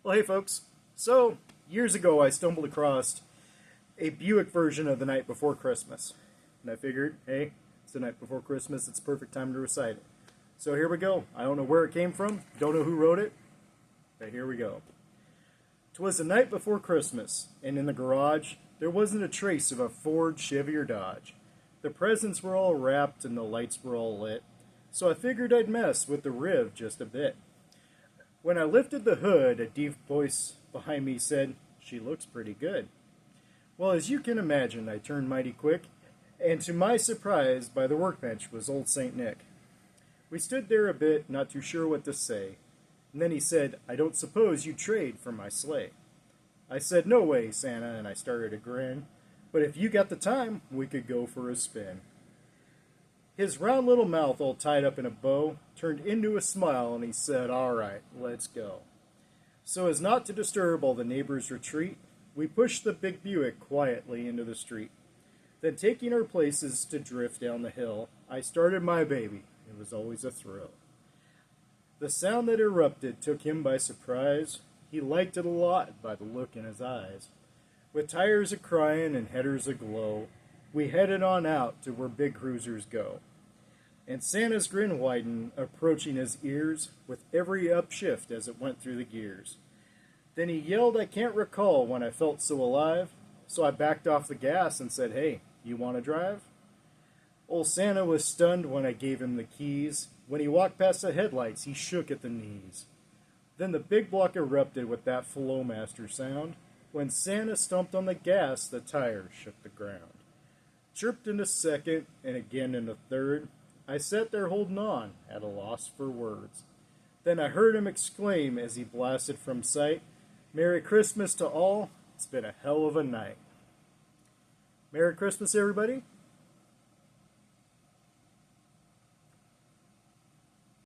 Well, hey folks. So, years ago I stumbled across a Buick version of The Night Before Christmas. And I figured, hey, it's the night before Christmas, it's the perfect time to recite it. So here we go. I don't know where it came from, don't know who wrote it, but here we go. 'Twas the night before Christmas, and in the garage there wasn't a trace of a Ford, Chevy, or Dodge. The presents were all wrapped and the lights were all lit, so I figured I'd mess with the Riv just a bit. When I lifted the hood, a deep voice behind me said, "She looks pretty good." Well, as you can imagine, I turned mighty quick, and to my surprise, by the workbench was old St. Nick. We stood there a bit, not too sure what to say, and then he said, "I don't suppose you trade for my sleigh." I said, "No way, Santa," and I started to grin, "but if you got the time, we could go for a spin." His round little mouth, all tied up in a bow, turned into a smile, and he said, "All right, let's go." So as not to disturb all the neighbors' retreat, we pushed the big Buick quietly into the street. Then taking our places to drift down the hill, I started my baby. It was always a thrill. The sound that erupted took him by surprise. He liked it a lot by the look in his eyes. With tires a-crying and headers aglow, we headed on out to where big cruisers go. And Santa's grin widened, approaching his ears with every upshift as it went through the gears. Then he yelled, I can't recall when I felt so alive, so I backed off the gas and said, "Hey, you want to drive?" Old Santa was stunned when I gave him the keys. When he walked past the headlights, he shook at the knees. Then the big block erupted with that Flowmaster sound. When Santa stomped on the gas, the tires shook the ground. Chirped in a second, and again in a third. I sat there holding on, at a loss for words. Then I heard him exclaim as he blasted from sight, "Merry Christmas to all, it's been a hell of a night." Merry Christmas, everybody.